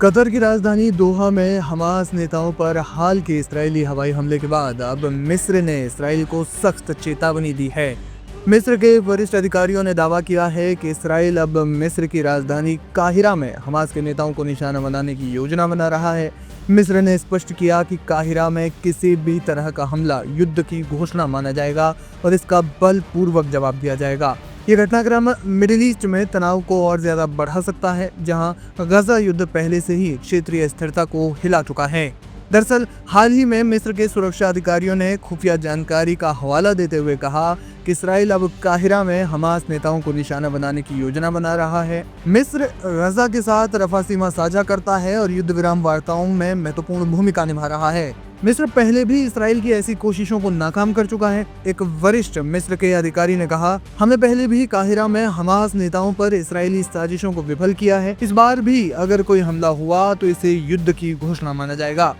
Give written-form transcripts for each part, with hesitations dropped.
Qatar की राजधानी दोहा में हमास नेताओं पर हाल के इस्राएली हवाई हमले के बाद अब मिस्र ने इस्राएल को सख्त चेतावनी दी है। मिस्र के वरिष्ठ अधिकारियों ने दावा किया है कि इस्राएल अब मिस्र की राजधानी काहिरा में हमास के नेताओं को निशाना बनाने की योजना बना रहा है। मिस्र ने स्पष्ट किया कि काहिरा में किसी भी तरह का हमला युद्ध की घोषणा माना जाएगा और इसका बलपूर्वक जवाब दिया जाएगा। ये घटनाक्रम मिडिल ईस्ट में तनाव को और ज्यादा बढ़ा सकता है, जहां गजा युद्ध पहले से ही क्षेत्रीय स्थिरता को हिला चुका है। दरअसल हाल ही में मिस्र के सुरक्षा अधिकारियों ने खुफिया जानकारी का हवाला देते हुए कहा कि इस्राएल अब काहिरा में हमास नेताओं को निशाना बनाने की योजना बना रहा है। मिस्र गजा के साथ रफा सीमा साझा करता है और युद्ध विराम वार्ताओं में महत्वपूर्ण भूमिका निभा रहा है। मिस्र पहले भी इस्राएल की ऐसी कोशिशों को नाकाम कर चुका है। एक वरिष्ठ मिस्र के अधिकारी ने कहा, हमने पहले भी काहिरा में हमास नेताओं पर इस्राएली साजिशों को विफल किया है। इस बार भी अगर कोई हमला हुआ तो इसे युद्ध की घोषणा माना जाएगा।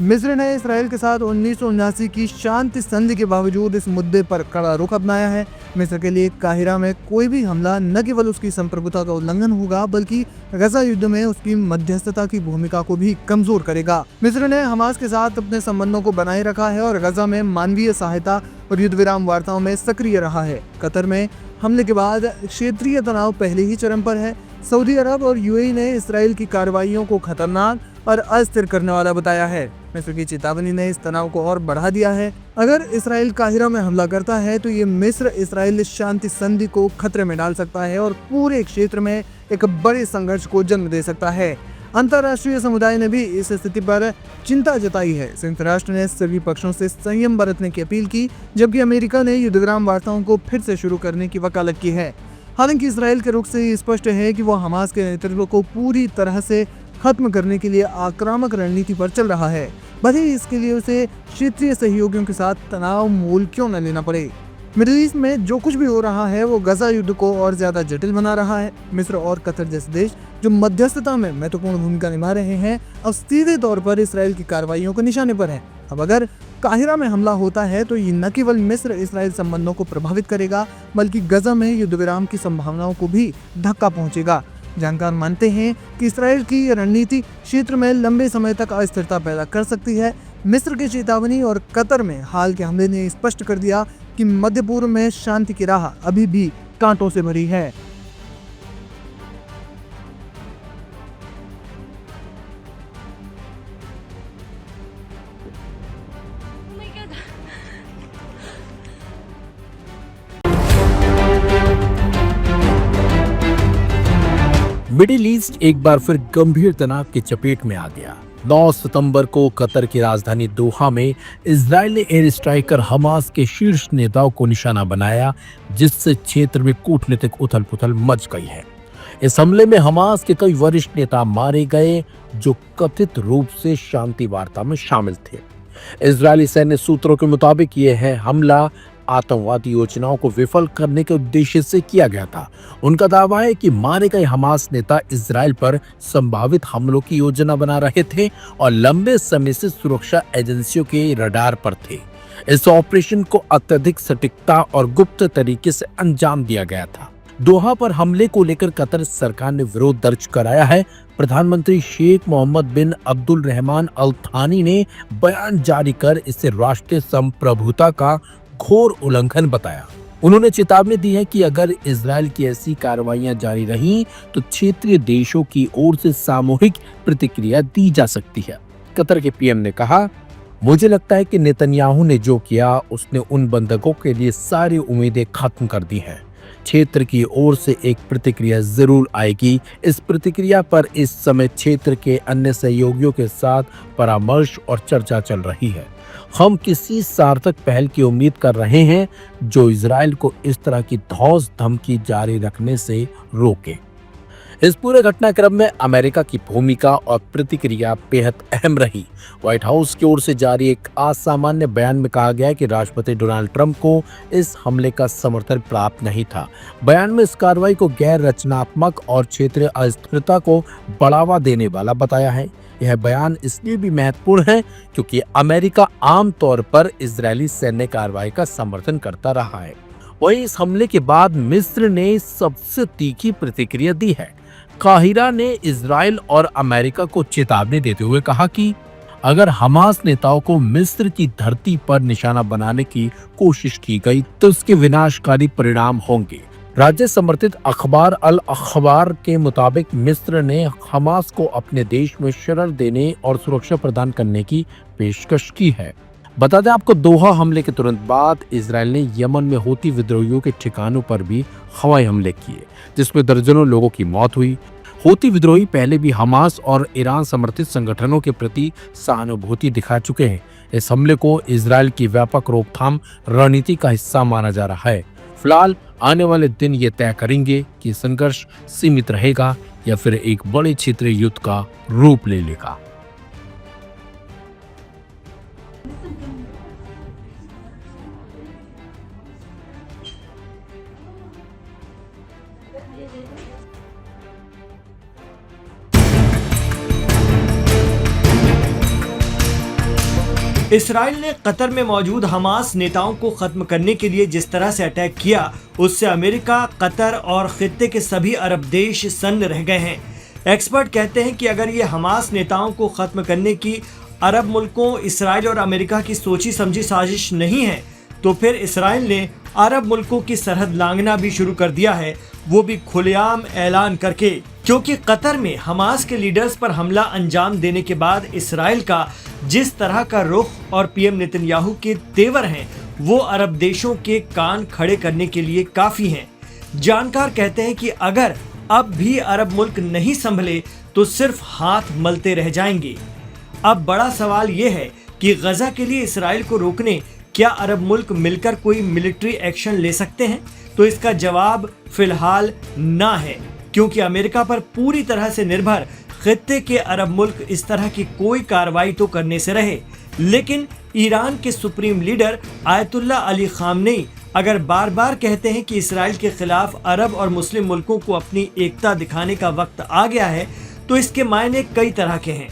मिस्र ने इस्राएल के साथ 1979 की शांति संधि के बावजूद इस मुद्दे पर कड़ा रुख अपनाया है। मिस्र के लिए काहिरा में कोई भी हमला न केवल उसकी संप्रभुता का उल्लंघन होगा, बल्कि गजा युद्ध में उसकी मध्यस्थता की भूमिका को भी कमजोर करेगा। मिस्र ने हमास के साथ अपने संबंधों को बनाए रखा है और गजा में मानवीय सहायता और युद्ध विराम वार्ताओं में सक्रिय रहा है। कतर में हमले के बाद क्षेत्रीय तनाव पहले ही चरम पर है। सऊदी अरब और यूएई ने इसराइल की कार्रवाइयों को खतरनाक और अस्थिर करने वाला बताया है। मिस्र की चेतावनी ने इस तनाव को और बढ़ा दिया है। अगर इसराइल काहिरा में हमला करता है तो ये मिस्र इसराइल शांति संधि को खतरे में डाल सकता है और पूरे क्षेत्र में एक बड़े संघर्ष को जन्म दे सकता है। अंतर्राष्ट्रीय समुदाय ने भी इस स्थिति पर चिंता जताई है। संयुक्त राष्ट्र ने सभी पक्षों से संयम बरतने की अपील की, जबकि अमेरिका ने युद्ध विराम वार्ताओं को फिर से शुरू करने की वकालत की है। हालांकि इसराइल के रुख से स्पष्ट है कि वह हमास के नेतृत्व को पूरी तरह से खत्म करने के लिए आक्रामक रणनीति पर चल रहा है, भले ही इसके लिए उसे क्षेत्रीय सहयोगियों के साथ तनाव मोल क्यों न लेना पड़े। मिडिल ईस्ट में जो कुछ भी हो रहा है वो गजा युद्ध को और ज्यादा जटिल बना रहा है। मिस्र और कतर जैसे देश जो मध्यस्थता में महत्वपूर्ण भूमिका निभा रहे हैं, अब सीधे तौर पर इसराइल की कार्रवाइयों के निशाने पर है। अब अगर काहिरा में हमला होता है तो ये न केवल मिस्र इसराइल संबंधों को प्रभावित करेगा, बल्कि गजा में युद्ध विराम की संभावनाओं को भी धक्का पहुंचेगा। जानकार मानते हैं कि इसराइल की रणनीति क्षेत्र में लंबे समय तक अस्थिरता पैदा कर सकती है। मिस्र की चेतावनी और कतर में हाल के हमले ने स्पष्ट कर दिया कि मध्य पूर्व में शांति की राह अभी भी कांटों से भरी है। मिडिल ईस्ट एक बार फिर गंभीर तनाव की चपेट में आ गया। 9 सितंबर को कतर की राजधानी दोहा में इजरायली एयर स्ट्राइकर हमास के शीर्ष नेताओं को निशाना बनाया, जिससे क्षेत्र में कूटनीतिक उथल-पुथल मच गई है। इस हमले में हमास के कई वरिष्ठ नेता मारे गए, जो कथित रूप से शांति वार्ता में शामिल थे। इजरायली सैन्य सूत्रों के मुताबिक यह हमला आतंकवादी योजनाओं को विफल करने के उद्देश्य से किया गया था। उनका दावा है कि मारे गए हमास नेता इजराइल पर संभावित हमलों की योजना बना रहे थे और लंबे समय से सुरक्षा एजेंसियों के रडार पर थे। इस ऑपरेशन को अत्यधिक सटीकता और गुप्त तरीके से अंजाम दिया गया था। दोहा पर हमले को लेकर कतर सरकार ने विरोध दर्ज कराया है। प्रधानमंत्री शेख मोहम्मद बिन अब्दुल रहमान अल थानी ने बयान जारी कर इसे राष्ट्रीय संप्रभुता का घोर उल्लंघन बताया। उन्होंने चेतावनी दी है कि अगर इजराइल की ऐसी कार्रवाइयां जारी रहीं तो क्षेत्रीय देशों की ओर से सामूहिक प्रतिक्रिया दी जा सकती है। कतर के पीएम ने कहा, मुझे लगता है कि नेतन्याहू ने जो किया उसने उन बंधकों के लिए सारी उम्मीदें खत्म कर दी हैं। क्षेत्र की ओर से एक प्रतिक्रिया जरूर आएगी। इस प्रतिक्रिया पर इस समय क्षेत्र के अन्य सहयोगियों के साथ परामर्श और चर्चा चल रही है। हम किसी सार्थक पहल की उम्मीद कर रहे हैं जो इजराइल को इस तरह की धौंस धमकी जारी रखने से रोके। इस पूरे घटनाक्रम में अमेरिका की भूमिका और प्रतिक्रिया बेहद अहम रही। व्हाइट हाउस की ओर से जारी एक असामान्य बयान में कहा गया कि राष्ट्रपति डोनाल्ड ट्रंप को इस हमले का समर्थन प्राप्त नहीं था। बयान में इस कार्रवाई को गैर रचनात्मक और क्षेत्रीय अस्थिरता को बढ़ावा देने वाला बताया है। यह बयान इसलिए भी महत्वपूर्ण है क्योंकि अमेरिका आमतौर पर इजरायली सैन्य कार्रवाई का समर्थन करता रहा है। वहीं इस हमले के बाद मिस्र ने सबसे तीखी प्रतिक्रिया दी है। काहिरा ने इजराइल और अमेरिका को चेतावनी देते हुए कहा कि अगर हमास नेताओं को मिस्र की धरती पर निशाना बनाने की कोशिश की गई तो उसके विनाशकारी परिणाम होंगे। राज्य समर्थित अखबार अल अखबार के मुताबिक मिस्र ने हमास को अपने देश में शरण देने और सुरक्षा प्रदान करने की पेशकश की है। बता दें आपको, दोहा हमले के तुरंत बाद इजराइल ने यमन में हूती विद्रोहियों के ठिकानों पर भी हवाई हमले किए, जिसमें दर्जनों लोगों की मौत हुई। हूती विद्रोही पहले भी हमास और ईरान समर्थित संगठनों के प्रति सहानुभूति दिखा चुके हैं। इस हमले को इजराइल की व्यापक रोकथाम रणनीति का हिस्सा माना जा रहा है। फिलहाल आने वाले दिन ये तय करेंगे कि संघर्ष सीमित रहेगा या फिर एक बड़े क्षेत्रीय युद्ध का रूप ले लेगा। इसराइल ने कतर में मौजूद हमास नेताओं को खत्म करने के लिए जिस तरह से अटैक किया, उससे अमेरिका, कतर और खित्ते के सभी अरब देश सन्न रह गए हैं। एक्सपर्ट कहते हैं कि अगर ये हमास नेताओं को खत्म करने की अरब मुल्कों, इसराइल और अमेरिका की सोची समझी साजिश नहीं है, तो फिर इसराइल ने अरब मुल्कों की सरहद लांघना भी शुरू कर दिया है, वो भी खुलेआम ऐलान करके। क्योंकि कतर में हमास के लीडर्स पर हमला अंजाम देने के बाद इसराइल का जिस तरह का रुख और पीएम नेतन्याहू के तेवर हैं, वो अरब देशों के कान खड़े करने के लिए काफी हैं। जानकार कहते हैं कि अगर अब भी अरब मुल्क नहीं संभले तो सिर्फ हाथ मलते रह जाएंगे। अब बड़ा सवाल ये है कि गजा के लिए इसराइल को रोकने क्या अरब मुल्क मिलकर कोई मिलिट्री एक्शन ले सकते हैं? तो इसका जवाब फिलहाल ना है, क्योंकि अमेरिका पर पूरी तरह से निर्भर खित्ते के अरब मुल्क इस तरह की कोई कार्रवाई तो करने से रहे। लेकिन ईरान के supreme leader ayatollah Ali Khamenei अगर बार बार कहते हैं कि इसराइल के खिलाफ अरब और मुस्लिम मुल्कों को अपनी एकता दिखाने का वक्त आ गया है, तो इसके मायने कई तरह के हैं।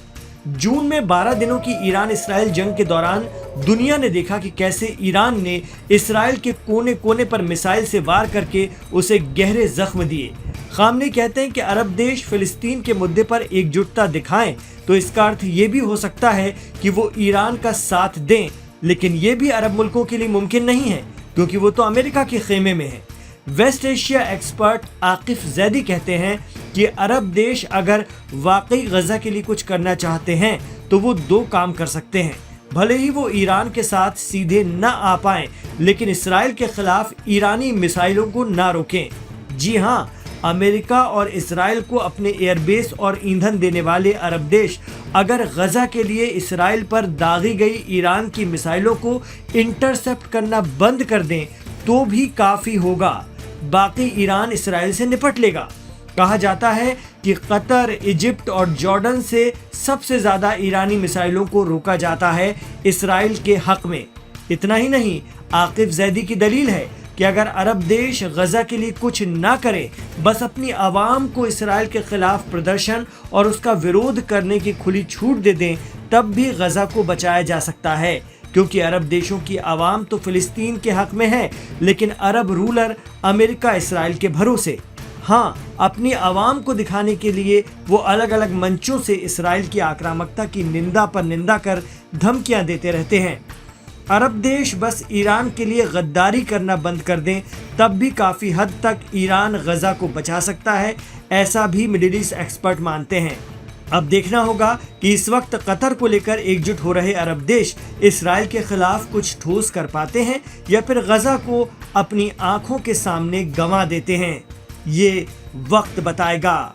जून में 12 दिनों की ईरान इसराइल जंग के दौरान दुनिया ने देखा कि कैसे ईरान ने इसराइल के कोने कोने पर मिसाइल से वार करके उसे गहरे जख्म दिए। खामनेई कहते हैं कि अरब देश फिलिस्तीन के मुद्दे पर एकजुटता दिखाएं तो इसका अर्थ ये भी हो सकता है कि वो ईरान का साथ दें, लेकिन ये भी अरब मुल्कों के लिए मुमकिन नहीं है, क्योंकि वो तो अमेरिका के खेमे में है। West Asia expert Akif Zaidi कहते हैं कि अरब देश अगर वाकई गजा के लिए कुछ करना चाहते हैं तो वो दो काम कर सकते हैं। भले ही वो ईरान के साथ सीधे न आ पाएं, लेकिन इसराइल के खिलाफ ईरानी मिसाइलों को ना रोकें। जी हाँ, अमेरिका और इसराइल को अपने एयरबेस और ईंधन देने वाले अरब देश अगर गजा के लिए इसराइल पर दागी गई ईरान की मिसाइलों को इंटरसेप्ट करना बंद कर दें तो भी काफ़ी होगा। बाकी ईरान इसराइल से निपट लेगा। कहा जाता है कि कतर, इजिप्ट और जॉर्डन से सबसे ज़्यादा ईरानी मिसाइलों को रोका जाता है इसराइल के हक में। इतना ही नहीं, आकिफ जैदी की दलील है कि अगर अरब देश गजा के लिए कुछ ना करें, बस अपनी आवाम को इसराइल के खिलाफ प्रदर्शन और उसका विरोध करने की खुली छूट दे दें, तब भी गजा को बचाया जा सकता है। क्योंकि अरब देशों की आवाम तो फिलिस्तीन के हक में है, लेकिन अरब रूलर अमेरिका इसराइल के भरोसे। हाँ, अपनी आवाम को दिखाने के लिए वो अलग अलग मंचों से इसराइल की आक्रामकता की निंदा पर निंदा कर धमकियां देते रहते हैं। अरब देश बस ईरान के लिए गद्दारी करना बंद कर दें, तब भी काफ़ी हद तक ईरान गजा को बचा सकता है, ऐसा भी मिडिल ईस्ट एक्सपर्ट मानते हैं। अब देखना होगा कि इस वक्त कतर को लेकर एकजुट हो रहे अरब देश इसराइल के खिलाफ कुछ ठोस कर पाते हैं या फिर गजा को अपनी आंखों के सामने गंवा देते हैं। ये वक्त बताएगा।